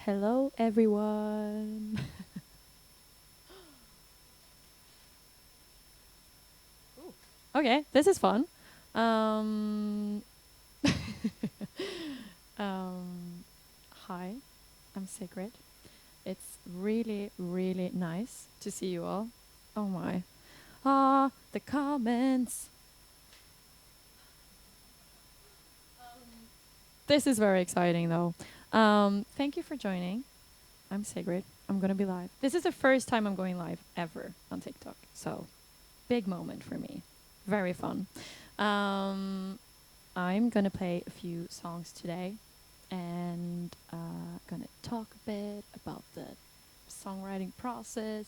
Hello, everyone. Okay, this is fun. Um, um, Hi, I'm Sigrid. It's really, really nice to see you all. Oh my. Ah, the comments. This is very exciting though. Thank you for joining. I'm Sigrid. I'm gonna be live. This is the first time I'm going live ever on TikTok. So, big moment for me. Very fun. Um, I'm gonna play a few songs today, and gonna talk a bit about the songwriting process,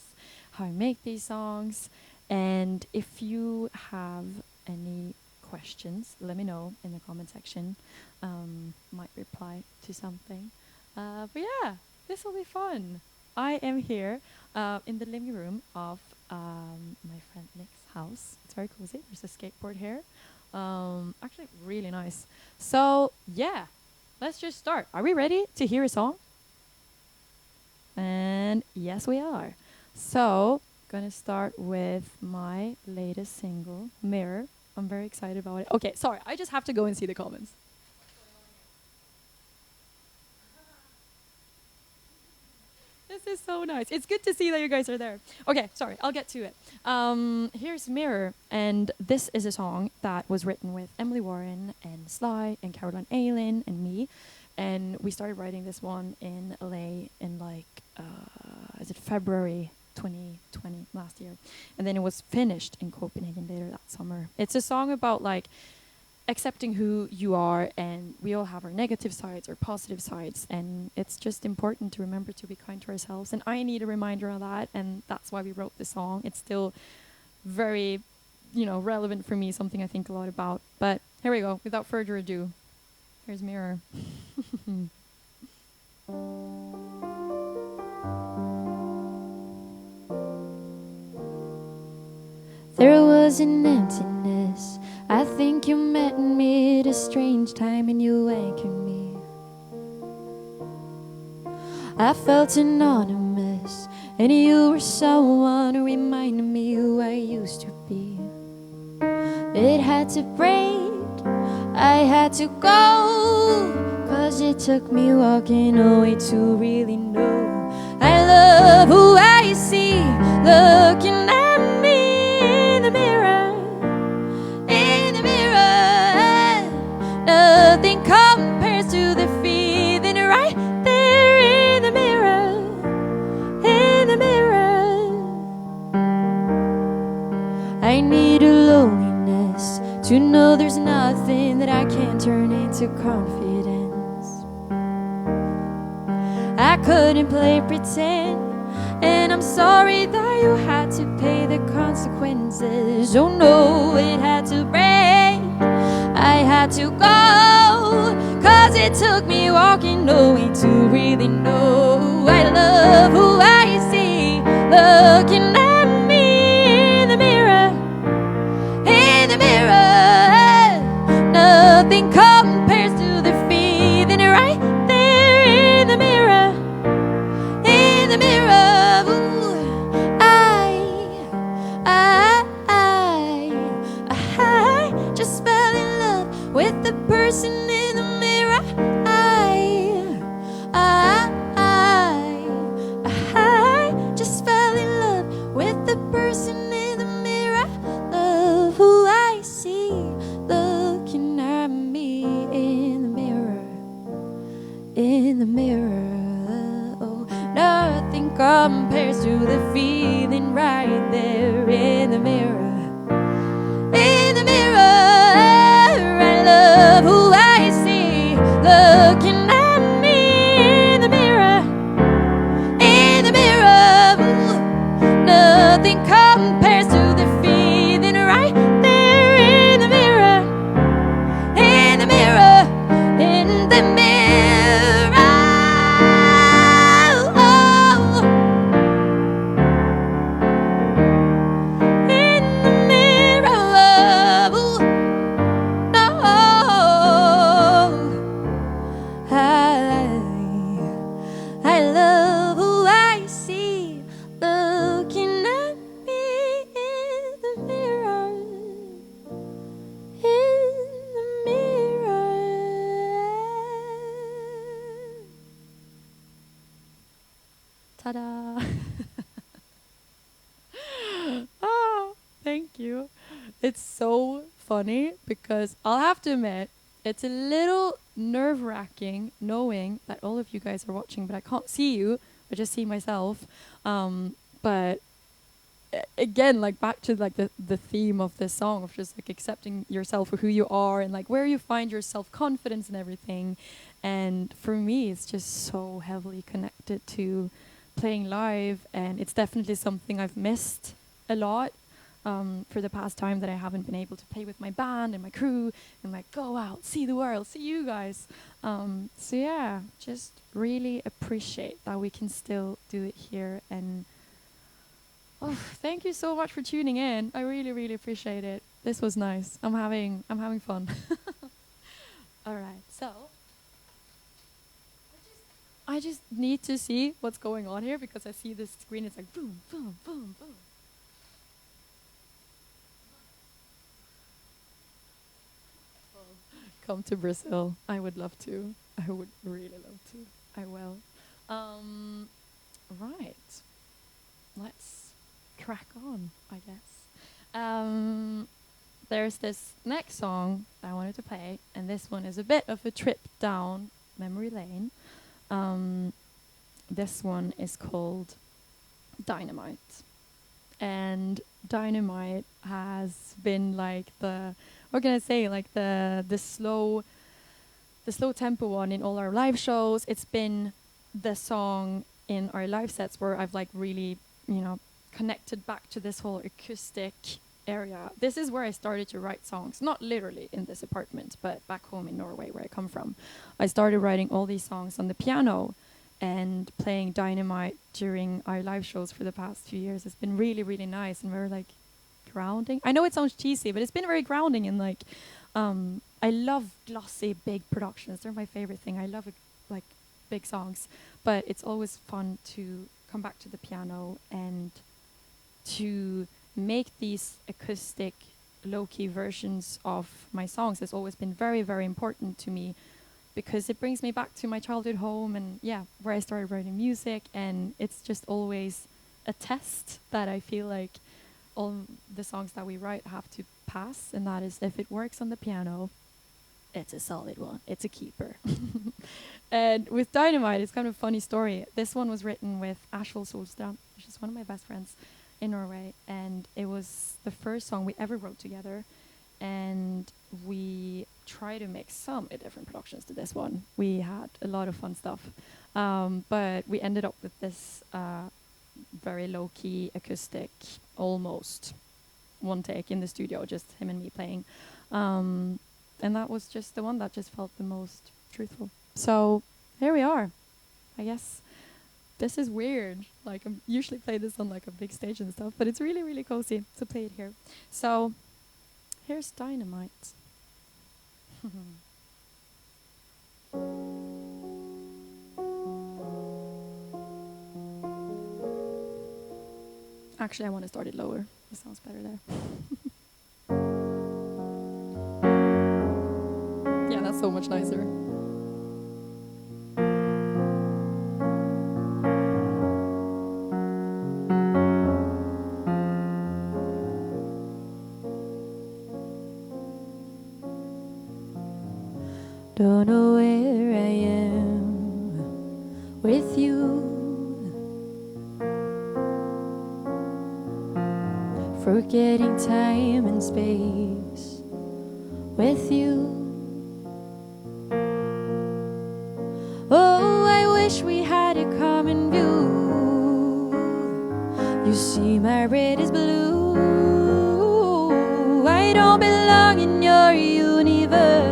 how I make these songs, and if you have any questions, let me know in the comment section. Might reply to something. But yeah, this will be fun. I am here in the living room of my friend Nick's house. It's very cozy. There's a skateboard here. Actually, really nice. So yeah, let's just start. Are we ready to hear a song? And yes, we are. So gonna start with my latest single, Mirror. I'm very excited about it. Okay, sorry, I just have to go and see the comments. This is so nice. It's good to see that you guys are there. Okay, sorry, I'll get to it. Here's Mirror, and this is a song that was written with Emily Warren and Sly and Caroline Aylin and me. And we started writing this one in LA in is it February 2020 last year. And then it was finished in Copenhagen later that summer. It's a song about like accepting who you are, and we all have our negative sides or positive sides, and it's just important to remember to be kind to ourselves, and I need a reminder of that, and that's why we wrote the song. It's still very relevant for me, something I think a lot about. But here we go, without further ado, here's Mirror. There was an emptiness. I think you met me at a strange time and you anchored me. I felt anonymous, and you were someone who reminded me who I used to be. It had to break, I had to go, 'cause it took me walking away to really know I love who I see looking at me in the mirror. In the mirror, nothing compares to the feeling right there in the mirror. In the mirror, I need a loneliness to know there's nothing that I can't turn into confidence. I couldn't play pretend, and I'm sorry that you had to pay the consequences. Oh no, it had to break, I had to go, 'cause it took me walking away to really know I love who I see looking at me in the mirror. In the mirror, nothing compares to the feeling right there in the mirror. In the mirror, ooh, I just fell in love with the person in the mirror. I just fell in love with the person in the mirror. Love who I see looking at me in the mirror. In the mirror, oh, nothing compares to the feeling right there in the mirror. In the mirror, I love who I see looking at me in the mirror. In the mirror, ooh, nothing compares to the feeling right there in the mirror. In the mirror, in the mirror, oh, in the mirror, ooh, no, I It's so funny because I'll have to admit, it's a little nerve-wracking knowing that all of you guys are watching, but I can't see you. I just see myself. But again, like back to like the theme of this song of just like accepting yourself for who you are and like where you find your self-confidence and everything. And for me, it's just so heavily connected to playing live, and it's definitely something I've missed a lot for the past time that I haven't been able to play with my band and my crew and like go out, see the world, see you guys. So yeah, just really appreciate that we can still do it here. And thank you so much for tuning in. I really, really appreciate it. This was nice. I'm having fun. All right, so I just need to see what's going on here because I see this screen. It's like boom, boom, boom, boom. Come to Brazil. I would love to. I would really love to. I will. Right. Let's crack on, I guess. There's this next song that I wanted to play, and this one is a bit of a trip down memory lane. This one is called Dynamite. And Dynamite has been like what can I say, like the slow tempo one in all our live shows. It's been the song in our live sets where I've like really, connected back to this whole acoustic area. This is where I started to write songs, not literally in this apartment, but back home in Norway where I come from. I started writing all these songs on the piano and playing Dynamite during our live shows for the past few years. It's been really, really nice and very like grounding. I know it sounds cheesy, but it's been very grounding and like I love glossy big productions. They're my favorite thing. I love like big songs, but it's always fun to come back to the piano and to make these acoustic low-key versions of my songs has always been very, very important to me because it brings me back to my childhood home and where I started writing music, and it's just always a test that I feel like all the songs that we write have to pass, and that is if it works on the piano, it's a solid one. It's a keeper. And with Dynamite, it's kind of a funny story. This one was written with Ashel Solstrand, which is one of my best friends in Norway, and it was the first song we ever wrote together, and we tried to make some different productions to this one. We had a lot of fun stuff, but we ended up with this very low-key acoustic, almost one take in the studio, just him and me playing, and that was just the one that just felt the most truthful. So here we are. I guess this is weird. Like I usually play this on like a big stage and stuff, but it's really, really cozy to play it here. So here's Dynamite. Actually, I want to start it lower. It sounds better there. Yeah, that's so much nicer. Don't know where I am with you, forgetting time and space with you. Oh, I wish we had a common view. You see my red is blue. I don't belong in your universe.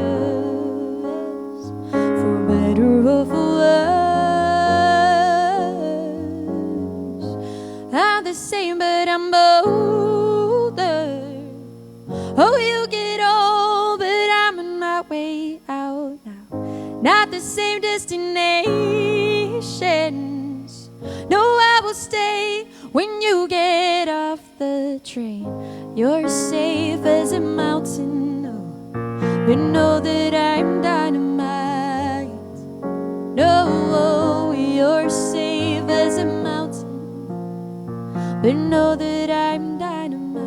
Of worse, I'm the same, but I'm bolder. Oh, you get old, but I'm on my way out now. Not the same destinations. No, I will stay when you get off the train. You're safe as a mountain, no, but know that I'm dynamite. No, you're safe as a mountain, but know that I'm dynamite.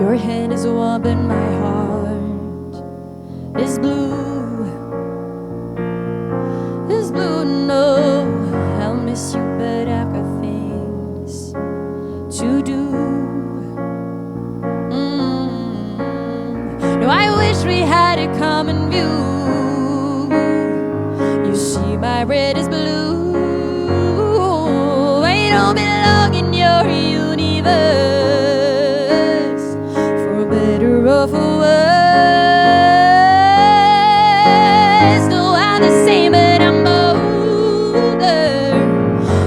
Your hand is warm, but my heart is blue. Is blue, no. I'll miss you, but I've got things to do. No, I wish we had a common view. You see, my red is blue. I don't belong in your universe, for better or for worse. No, I'm the same, but I'm older.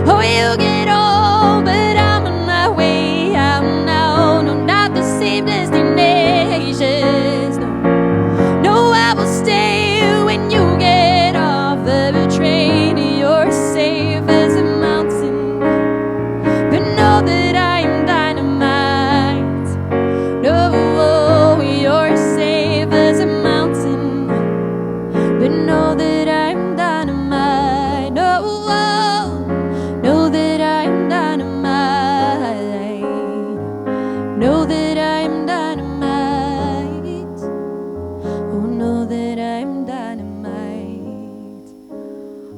Oh, you get old, but I'm on my way out now. No, not the same destinations. No, I will stay when you get off the train. You're safe as a mountain, but know that I'm dynamite. No, you're safe as a mountain, but know that I'm dynamite. No, know that I'm dynamite. Know that I'm dynamite. Oh, know that I'm dynamite.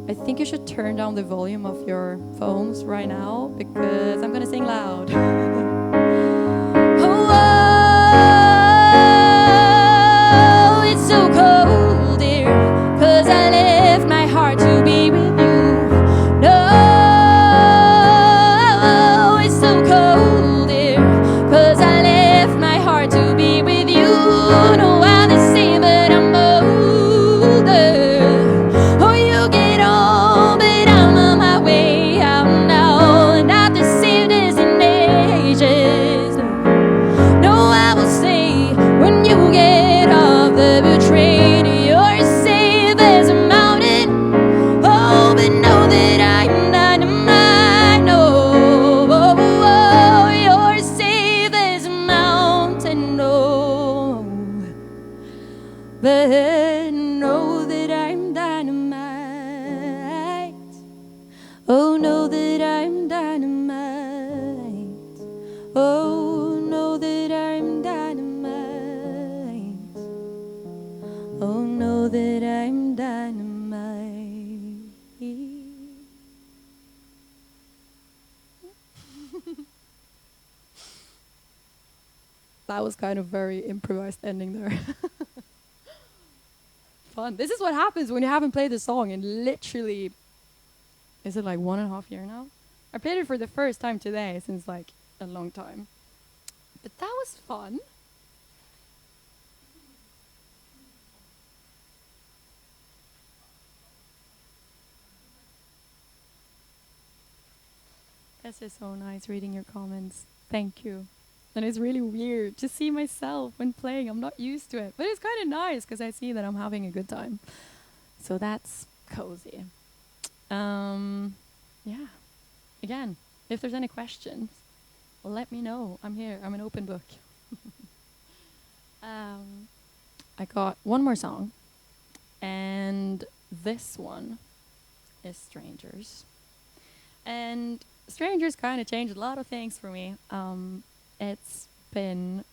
I think you should turn down the volume of your phones right now, because I'm gonna sing loud. Oh, it's so cold here, 'cause I left my heart to be with you. No, it's so cold here, 'cause I left my heart to be with you. No, I'm the same, but I'm older. Oh, you get old, but I'm on my way out now. Not the same destinations. No, I will stay when you get off the train. You're safe as a mountain. Oh, but know that I'm dynamite. No, you're safe as a mountain. No, but know that I'm dynamite. Oh, know that I'm dynamite. Oh, know that I'm dynamite. Oh, know that I'm dynamite. That was kind of very improvised ending there. Fun. This is what happens when you haven't played the song in literally, is it like 1.5 years now? I played it for the first time today since like a long time. But that was fun. This is so nice reading your comments. Thank you. And it's really weird to see myself when playing. I'm not used to it. But it's kind of nice because I see that I'm having a good time. So that's cozy. Yeah. Again, if there's any questions, let me know. I'm here. I'm an open book. I got one more song. And this one is Strangers. And Strangers kind of changed a lot of things for me. It's been,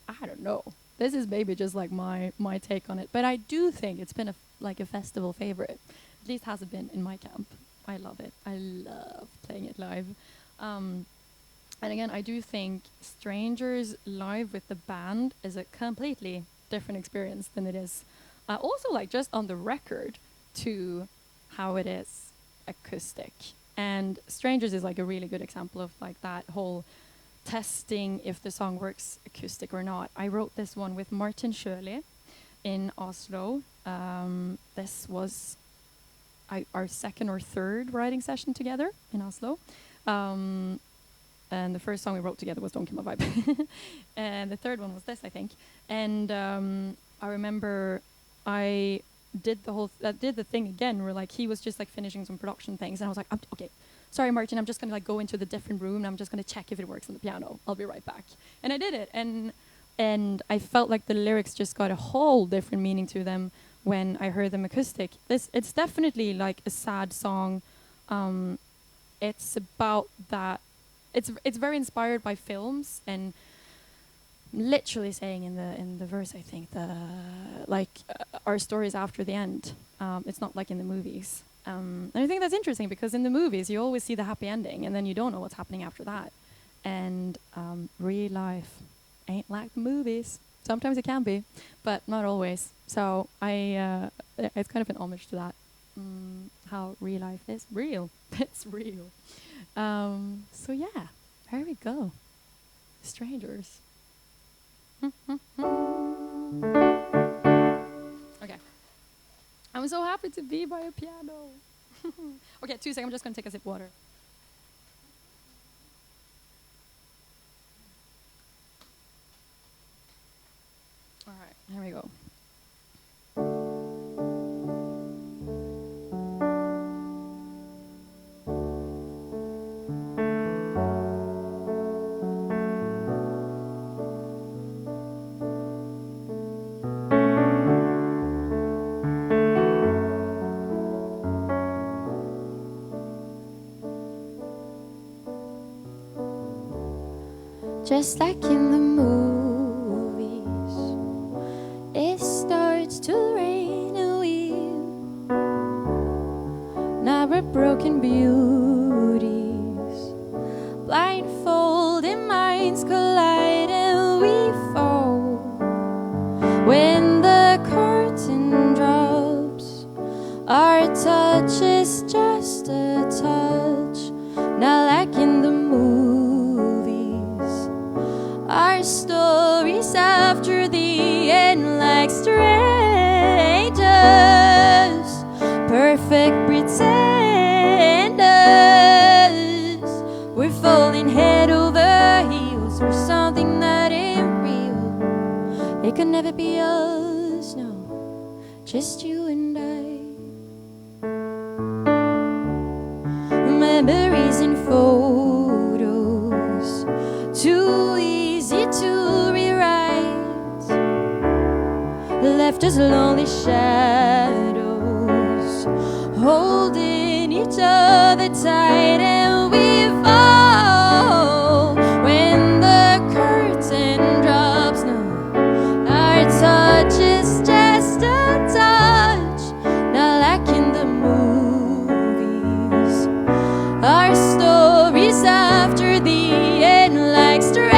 I don't know. This is maybe just like my take on it. But I do think it's been like a festival favorite. At least has it been in my camp. I love it. I love playing it live. And again, I do think Strangers live with the band is a completely different experience than it is. Also, like just on the record to how it is acoustic. And Strangers is like a really good example of like that whole testing if the song works acoustic or not. I wrote this one with Martin Shirley in Oslo. This was our second or third writing session together in Oslo. And the first song we wrote together was Don't Kill My Vibe. And the third one was this, I think. And I remember I did the thing again where like he was just like finishing some production things. And I was like, okay, sorry, Martin, I'm just going to like go into the different room and I'm just going to check if it works on the piano. I'll be right back. And I did it. And I felt like the lyrics just got a whole different meaning to them when I heard them acoustic. It's definitely like a sad song. It's about that. It's very inspired by films and literally saying in the verse, I think, our stories after the end. It's not like in the movies. And I think that's interesting because in the movies you always see the happy ending, and then you don't know what's happening after that. And real life ain't like the movies. Sometimes it can be, but not always. So it's kind of an homage to that. How real life is real. It's real. So yeah, there we go. Strangers. Okay. I'm so happy to be by a piano. Okay, 2 seconds. I'm just gonna take a sip of water. All right, here we go. Just like in the movies, it starts to rain and we've never broken beauties. Blindfolded minds collide and we fall. When the curtain drops, our touch is just a touch. Not like in the our stories after the end, like strangers, perfect pretenders. We're falling head over heels for something that ain't real. It could never be us, no, just you and I. Memories and photos, too easy to rewrite, left us lonely shadows, holding each other tight, and we fall when the curtain drops. No, our touch is just a touch, not like in the movies. Our stories after the end, like strangers,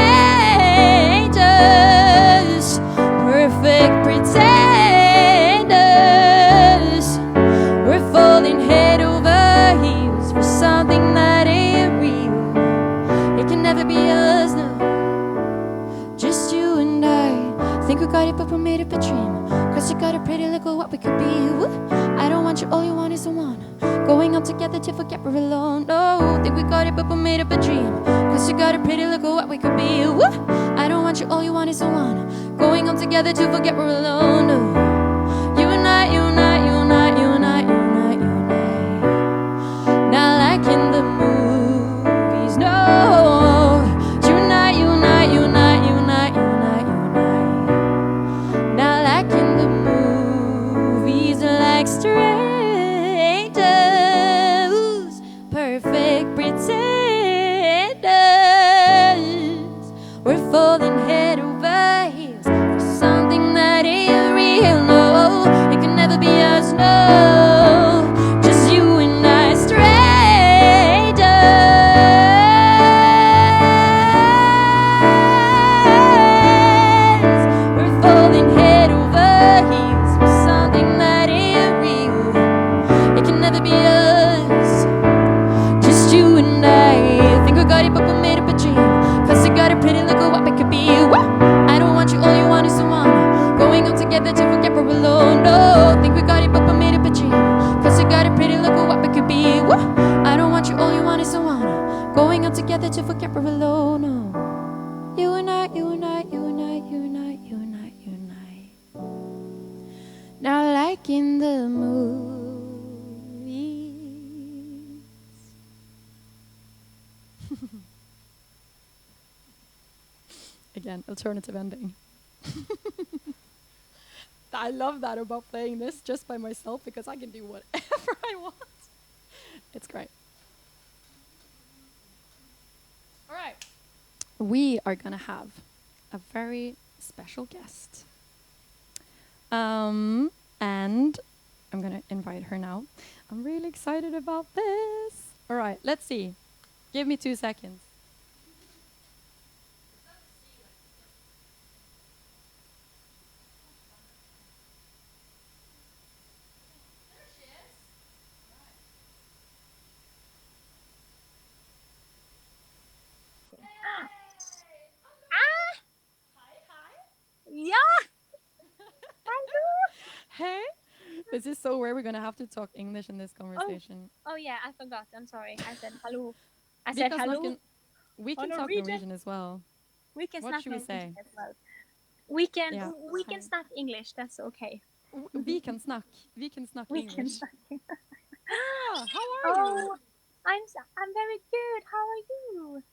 perfect pretenders. We're falling head over heels for something that ain't real. It can never be us, no, just you and I. Think we got it, but we made up a dream. Cause you got a pretty look of what we could be. Woo. I don't want you, all you want is the one. Going on together to forget we're alone. No, think we got it, but we made up a dream. Cause you got a pretty look of what we could be. Woo. I don't want you, all you want is the one. Going on together to forget we're alone. No. You and I, you and I, you and I, you and I, you and I, you and I. Not like in the movies, no. You and I, you and I, you and I, you and I, you and I, you and I. Not like in the movies, like strangers, perfect pretenders. We're falling head over heels for something that ain't real. No, it can never be us. No, just you and I, strangers. We're falling head over heels for something that ain't real. It can never be us, just you and I. Think we got it, but we made up a dream. Cause you got a pretty look of what we could be. Woo! I don't want you, all you want is the one. Going on together to forget we're alone. No, think we got it, but we made up a dream. Cause you got a pretty look of what we could be. Woo! I don't want you, all you want is the one. Going on together to forget we're alone. No. You and I, you and I, you and I, you and I, you and I, you and I. Now like in the movies. Again, alternative ending. I love that about playing this just by myself because I can do whatever I want. It's great. All right. We are going to have a very special guest. And I'm going to invite her now. I'm really excited about this. All right, let's see. Give me 2 seconds. Yeah. Hey, this is so weird. We're going to have to talk English in this conversation. Oh yeah, I forgot. I'm sorry. I said hello. I said Because hello we on can talk Norwegian. Norwegian as well. We can What snap should we Norwegian say? as well. We can Yeah. we can snap English. That's okay. Vi kan snack. Vi can snack We can English. snap. Yeah, how are you? Oh, I'm very good. How are you?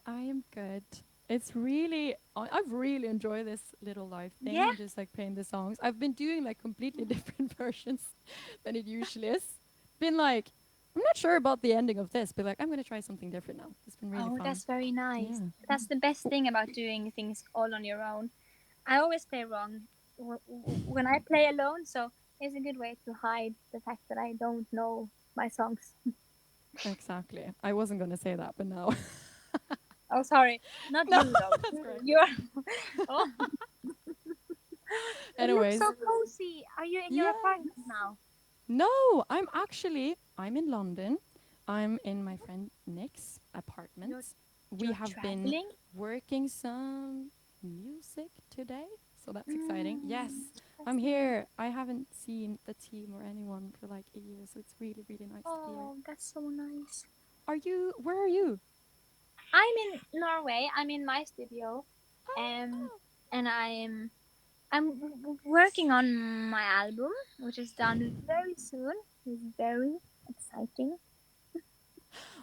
I am good. It's really, I've really enjoyed this little live thing Yeah. and just like playing the songs. I've been doing like completely different versions than it usually is. Been like, I'm not sure about the ending of this, but like, I'm gonna try something different now. It's been really Oh, fun. that's very nice. Yeah. That's the best thing about doing things all on your own. I always play wrong when I play alone, so it's a good way to hide the fact that I don't know my songs. Exactly. I wasn't gonna say that, but now. Oh, sorry, not No, you though. that's great. You're. Oh, it looks Anyways, so cozy. Are you in your yes. apartment now? No, I'm in London. I'm in my friend Nick's You're apartment. We you're have been traveling. working some music today, so that's exciting. Yes, That's I'm nice. here. I haven't seen the team or anyone for like a year, so it's really, really nice to be here. Oh, that's so nice. Where are you? I'm in Norway. I'm in my studio, um, Oh, and I'm working on my album, which is done very soon. It's very exciting.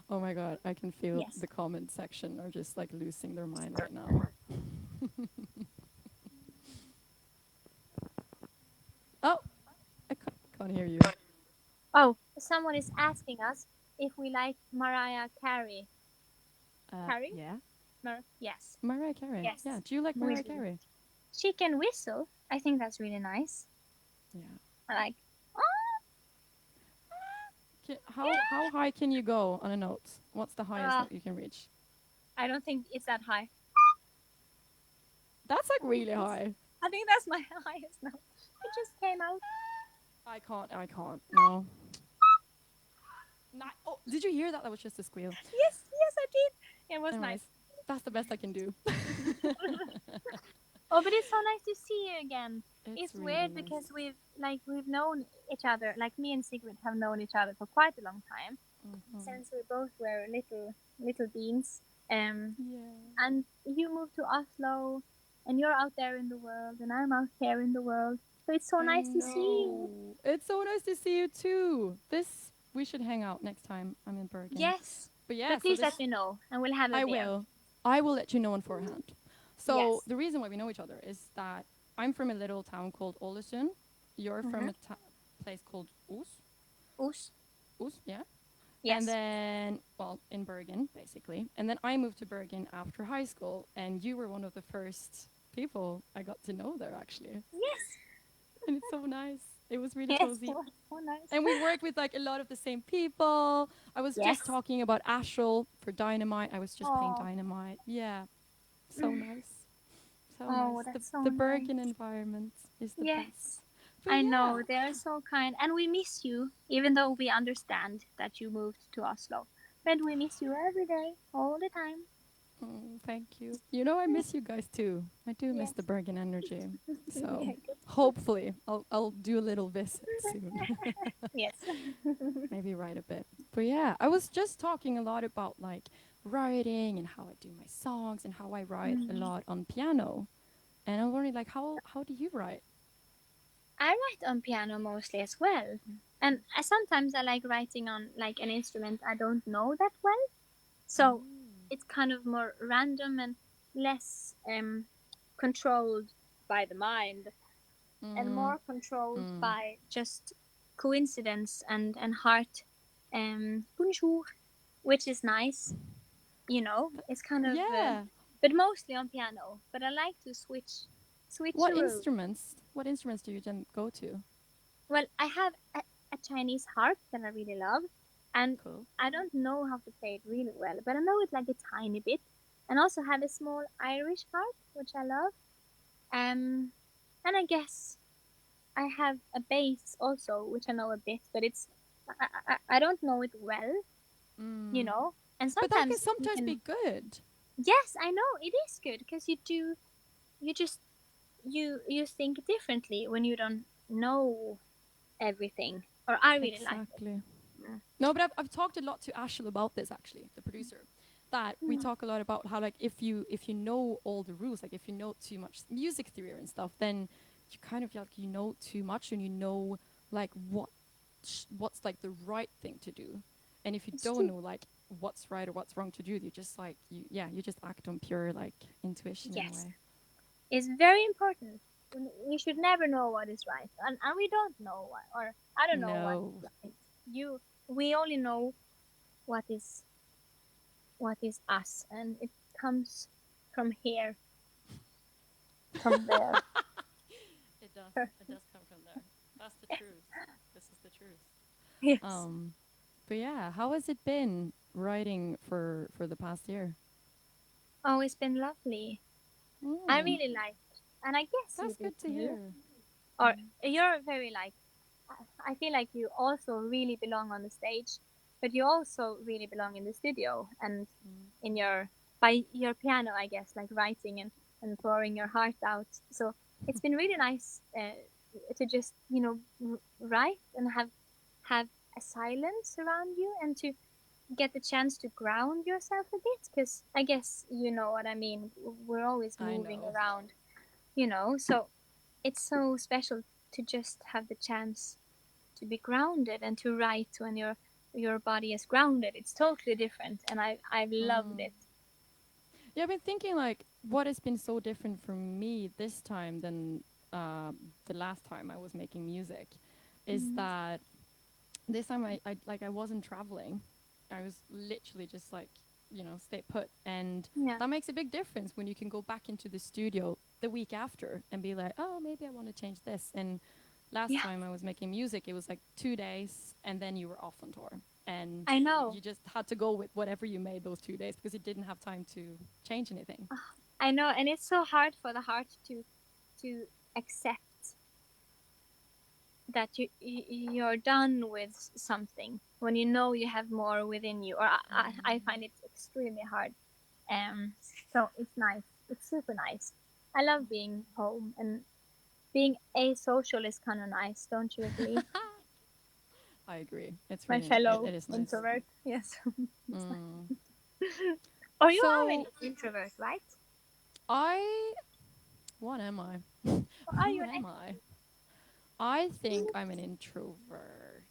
oh my god, I can feel Yes. the comment section are just like losing their mind right now. Oh, I can't hear you. Oh, someone is asking us if we like Mariah Carey. Carey? Yeah. Yes. Mariah Carey. Yeah. Yes. Do you like We Mariah do. Carey? She can whistle. I think that's really nice. Yeah. I like. How high can you go on a note? What's the highest Uh, note you can reach? I don't think it's that high. That's like really high. I think that's my highest note. It just came out. I can't. I can't. No. Not. Oh, did you hear that? That was just a squeal. Yes, yes, I did. It was Anyways, nice. that's the best I can do. Oh, but it's so nice to see you again. It's It's really weird nice. because we've known each other. Like me and Sigrid have known each other for quite a long time since we both were little beans. Yeah. And you moved to Oslo, and you're out there in the world, and I'm out here in the world. So it's so I nice to see you. know. It's so nice to see you too. This we should hang out next time I'm in Bergen. Yes, But yeah, but so please let this me know, and we'll have a I beer. will. I will let you know on forehand. So Yes. the reason why we know each other is that I'm from a little town called Ålesund. You're from a place called Os. Us. Os, yeah. And Yes. then, well, in Bergen, basically. And then I moved to Bergen after high school, and you were one of the first people I got to know there, actually. Yes. And it's so nice. It was really Yes. cozy. So nice. And we worked with like a lot of the same people. I was Yes. just talking about Astral for Dynamite. I was just playing Oh. Dynamite. Yeah. So nice. So Oh, nice. The, that's so the Bergen nice. environment is the best. Yes. But I yeah. know, they're so kind. And we miss you, even though we understand that you moved to Oslo. But we miss you every day, all the time. Thank you. You know, I miss you guys too. I do miss Yes. the Bergen energy. So Yeah, good. hopefully I'll do a little visit soon. Yes. Maybe write a bit. But yeah, I was just talking a lot about like writing and how I do my songs and how I write a lot on piano. And I'm wondering like how do you write? I write on piano mostly as well. And sometimes I like writing on like an instrument I don't know that well. So it's kind of more random and less controlled by the mind and more controlled by just coincidence and heart. Bonjour, which is nice. You know, it's kind of Yeah. but mostly on piano. But I like to switch What around. instruments? What instruments do you then go to? Well, I have a Chinese harp that I really love, and Cool. I don't know how to play it really well, but I know it like a tiny bit. And also have a small Irish harp, which I love. And I guess I have a bass also, which I know a bit, but I don't know it well, you Mm. know. And But that can sometimes you sometimes be can. good. Yes, I know it is good because you just you think differently when you don't know everything. Or I really like it. Exactly. Mm. No, but I've talked a lot to Ashel about this actually, the producer. That we Mm. talk a lot about how like if you know all the rules, like if you know too much music theory and stuff, then you kind of like you know too much and you know like what's like the right thing to do. And if you It's don't true. know like what's right or what's wrong to do, you just like you just act on pure like intuition in a Yes, way. it's very important. We should never know what is right, and we don't know what, or I don't know what No. is right. We only know what is us, and it comes from here, from there. It does. It does come from there. That's the truth. This is the truth. Yes. Um, but yeah, how has it been writing for the past year? Oh, it's been lovely. I Mm, really like, and I guess you that's do good to too. hear. Or you're very like, I feel like you also really belong on the stage, but you also really belong in the studio and Mm. in your by your piano, I guess, like writing and pouring your heart out. So it's been really nice to just write and have a silence around you and to get the chance to ground yourself a bit because I guess you know what I mean. We're always I moving know. around, so it's so special to just have the chance to be grounded and to write when your body is grounded. It's totally different, and I've loved Mm. it. Yeah, I've been thinking like what has been so different for me this time than the last time I was making music, is Mm. that this time I wasn't traveling. I was literally just like stay put, and Yeah. that makes a big difference when you can go back into the studio the week after and be like, oh, maybe I want to change this. And last Yeah, time I was making music, it was like 2 days, and then you were off on tour, and I know. you just had to go with whatever you made those 2 days because you didn't have time to change anything. I know, and it's so hard for the heart to accept that you're done with something when you know you have more within you. Or I find it extremely hard. Um, so it's nice. It's super nice. I love being home, and being asocial is kind of nice. Don't you agree? I agree. It's My really fellow it is nice. introvert. Yes. It's Mm. nice. Or you are an So introvert, right? I what am I? Or are you Who an am I? I think I'm an introvert.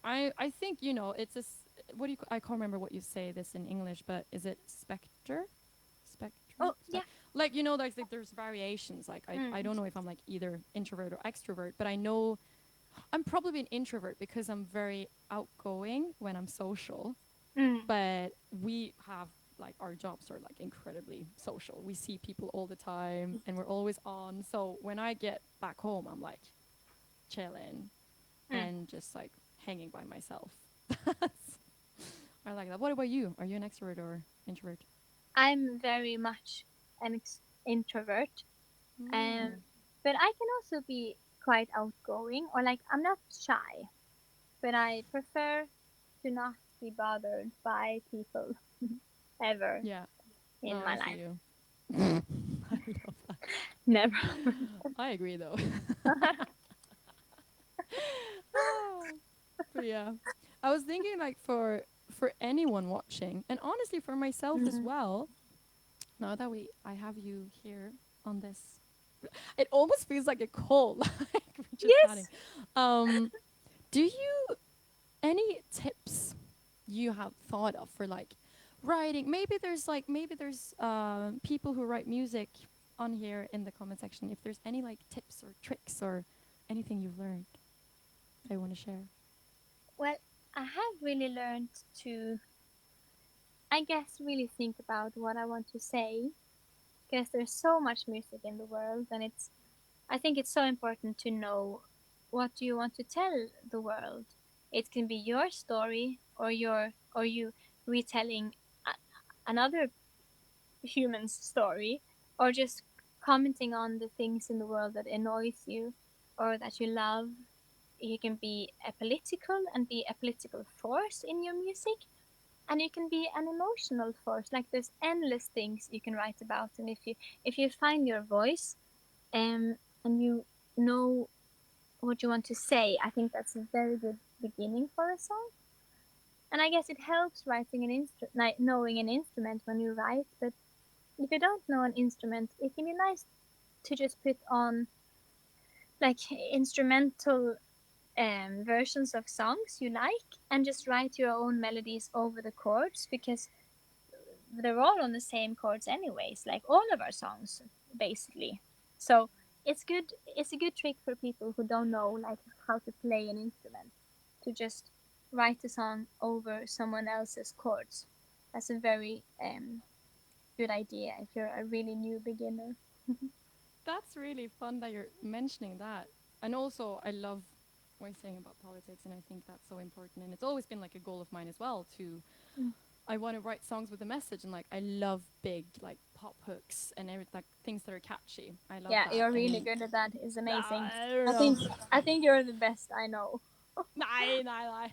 I think it's what do you I can't remember what you say this in English, but is it spectrum Oh yeah. like there's variations, like I Mm. don't know if I'm like either introvert or extrovert, but I know I'm probably an introvert because I'm very outgoing when I'm social, Mm. but we have like our jobs are like incredibly social. We see people all the time and we're always on, so when I get back home I'm like chilling Mm. and just like hanging by myself. I like that. What about you? Are you an extrovert or introvert? I'm very much an introvert. Um, Mm. but I can also be quite outgoing, or like I'm not shy, but I prefer to not be bothered by people ever Yeah. No, in I my see life. you. I love that. Never. I agree though. Ah, but yeah, I was thinking like for anyone watching, and honestly for myself as Mm. well. Now that I have you here on this, it almost feels like a call, like we're just chatting. Yes. Um, do you any tips you have thought of for like writing? Maybe there's people who write music on here in the comment section. If there's any like tips or tricks or anything you've learned that you want to share. Well, I have really learned to, I guess, really think about what I want to say because there's so much music in the world, and I think it's so important to know what do you want to tell the world. It can be your story, or you retelling another human's story, or just commenting on the things in the world that annoys you or that you love. You can be a political and be a political force in your music, and you can be an emotional force. Like there's endless things you can write about, and if you find your voice, and you know what you want to say, I think that's a very good beginning for a song. And I guess it helps writing like knowing an instrument when you write. But if you don't know an instrument, it can be nice to just put on like instrumental versions of songs you like, and just write your own melodies over the chords, because they're all on the same chords anyways, like all of our songs basically. So it's a good trick for people who don't know like how to play an instrument, to just write a song over someone else's chords. That's a very good idea if you're a really new beginner. That's really fun that you're mentioning that. And also, I love what you're saying about politics, and I think that's so important. And it's always been like a goal of mine as well to. Mm. I want to write songs with a message, and like I love big like pop hooks and like things that are catchy. I love Yeah, that. you're really And good at that. It's amazing. I don't I know. think I think you're the best I know. Nah.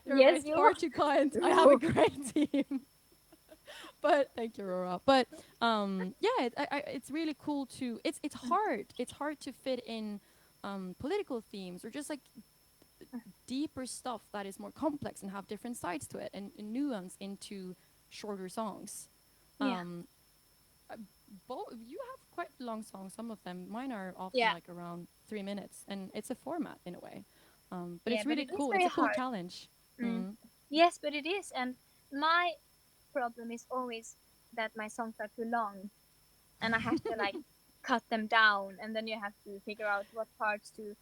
You're Yes, right. you Far are. too kind. I have a great team. But thank you, Aurora. But yeah, it's really cool to. It's hard. It's hard to fit in political themes or just like deeper stuff that is more complex and have different sides to it and nuance into shorter songs. Yeah. Um, you have quite long songs. Some of them, mine are often Yeah. like around 3 minutes, and it's a format in a way. But Yeah, it's but really it is cool. It's very a cool hard. challenge. Mm. Mm. Yes, but it is. And my problem is always that my songs are too long, and I have to like cut them down, and then you have to figure out what parts to,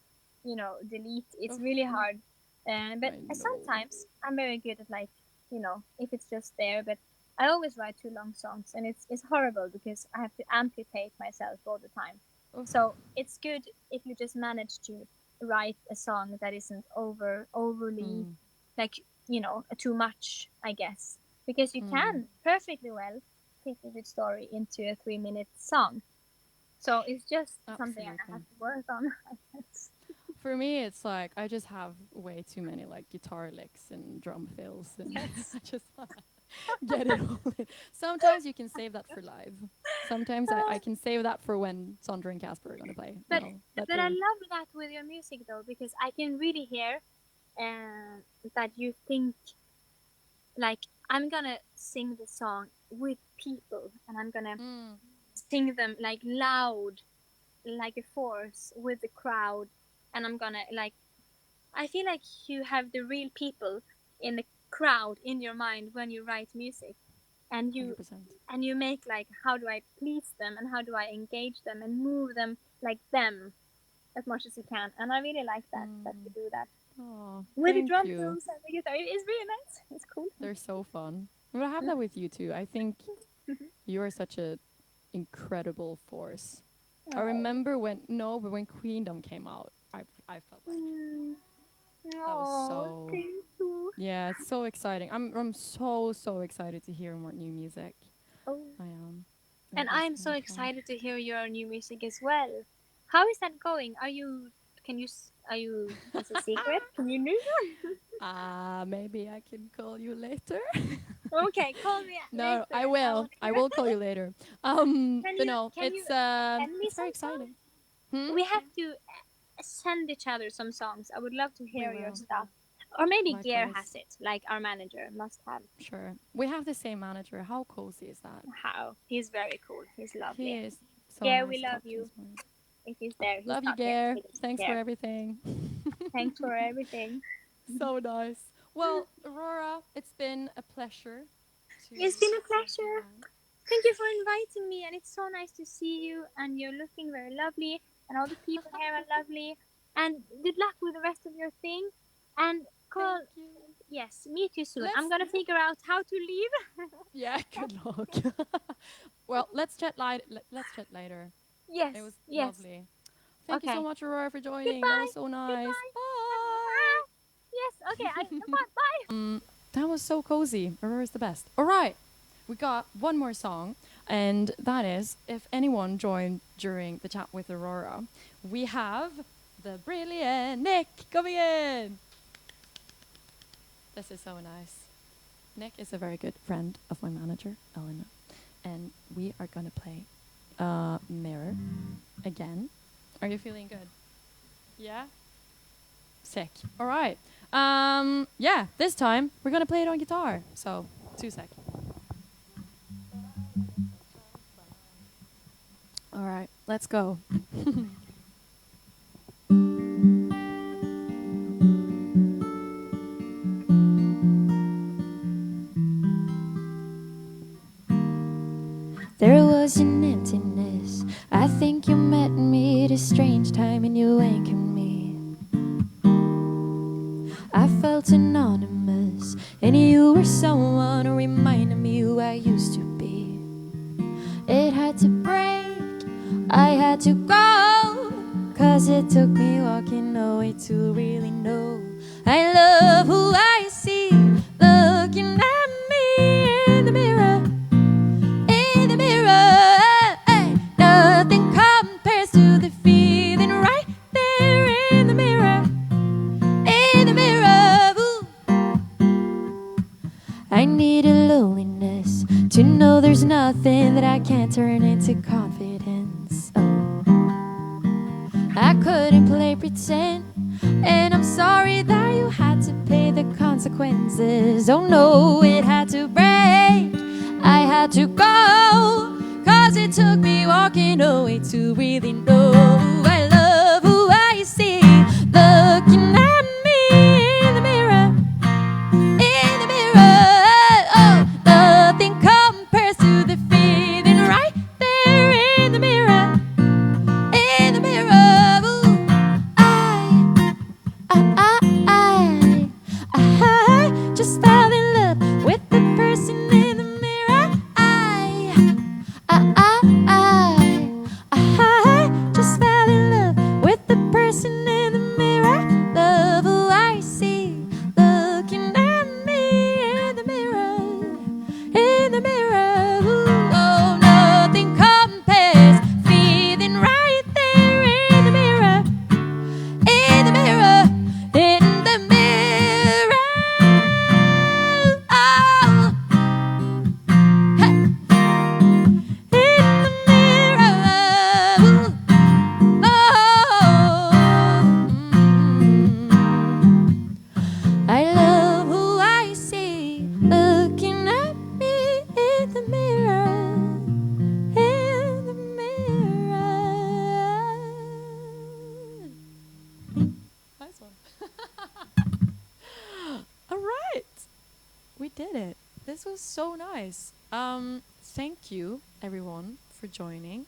delete. It's Ugh, really hard. But I know. sometimes I'm very good at like, if it's just there. But I always write too long songs, and it's horrible because I have to amputate myself all the time. Ugh. So it's good if you just manage to write a song that isn't overly Mm. like too much, I guess, because you Mm. can perfectly well fit a good story into a 3-minute song. So it's just something I Absolutely. have to work on, I guess. For me, it's like I just have way too many like guitar licks and drum fills, and Yes. I just get it all in. Sometimes you can save that for live. Sometimes I can save that for when Sandra and Casper are gonna play. but Let but I the love that with your music though, because I can really hear that you think like I'm gonna sing the song with people, and I'm gonna mm, sing them like loud, like a force with the crowd, and I'm gonna like I feel like you have the real people in the crowd in your mind when you write music, and you 100%. and you make like how do I please them and how do I engage them and move them like them as much as you can, and I really like that you do that Oh, with the thank drum you. fills and the guitar. It's really nice. It's cool. They're so fun. We'll have that with you too. I think you are such a incredible force. I Oh. remember when Queendom came out, I felt like Mm. that was Oh, so thank you. yeah, it's so exciting. I'm so excited to hear more new music. Oh. I am. And It is I'm so gonna be fun. excited to hear your new music as well. How is that going? Are you, it's a secret? Can you know? Maybe I can call you later. Okay, call me No, later. I want to I hear will call it. you later. Can But you, no, can you send me it's very some songs? exciting. Hmm? We have to send each other some songs. I would love to We hear your will. stuff. Or maybe Gear Likewise. has it, like our manager must have. Sure. We have the same manager. How cozy is that? How? He's very cool. He's He lovely. is so Gear, nice we to love talk to you. this morning. If he's there, he's Love you, not there. Gare. He doesn't Thanks for care. everything. Thanks for everything. So nice. Well, Aurora, it's been a pleasure to It's been a have you pleasure. on. Thank you for inviting me, and it's so nice to see you. And you're looking very lovely, and all the people here are lovely. And good luck with the rest of your thing. And Thank call you. Yes, meet you soon. I'm Let's- gonna figure out how to leave. Yeah, good luck. Well, let's chat later. It Yes, was yes. lovely. Thank you so Okay. much, Aurora, for joining. That was Goodbye. so nice. Goodbye. Bye. Goodbye. Yes. Okay. Bye. Bye. That was so cozy. Aurora's the best. All right, we got one more song, and that is if anyone joined during the chat with Aurora, we have the brilliant Nick coming in. This is so nice. Nick is a very good friend of my manager, Elena, and we are gonna play Mirror again. Are you feeling good? Yeah? Sick. All right. Yeah, this time we're gonna play it on guitar. So, 2 sec. All right, let's go. There was an emptiness. I think you met me at a strange time and you anchored me. I felt anonymous, and you were someone who reminded me who I used to be. It had to break, I had to go, 'cause it took me walking away to really know I love who I see, looking at me in the mirror. In the mirror, nothing compares to the feeling right there in the mirror. In the mirror, ooh. I need a loneliness to know there's nothing that I can't turn into confidence. Oh, I couldn't play pretend, and I'm sorry that you had to pay the consequences. Oh no, it had to break, I had to go, 'cause it took me walking away to really know I love who I see, looking at me in the mirror. In the mirror, oh, nothing compares to the feeling right there in the mirror. In the mirror, ooh, I just fell in love with the person in the mirror. I just fell in love with the person in the mirror. Love who I see, looking at me in the mirror. In the mirror, ooh, oh, nothing compares, feeling right there in the mirror. In the mirror, in the mirror, oh, hey. In the mirror, ooh, oh, I love who I see, looking at me in the mirror. In the mirror. Nice one. All right, we did it. This was so nice. Thank you everyone for joining.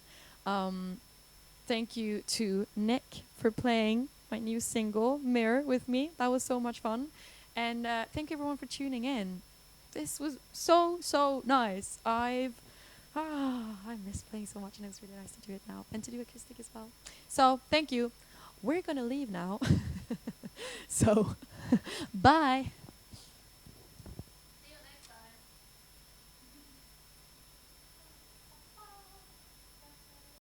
Thank you to Nick for playing my new single Mirror with me. That was so much fun. And thank you everyone for tuning in. This was so nice. I miss playing so much, and it was really nice to do it now and to do acoustic as well. So thank you. We're gonna leave now. So bye.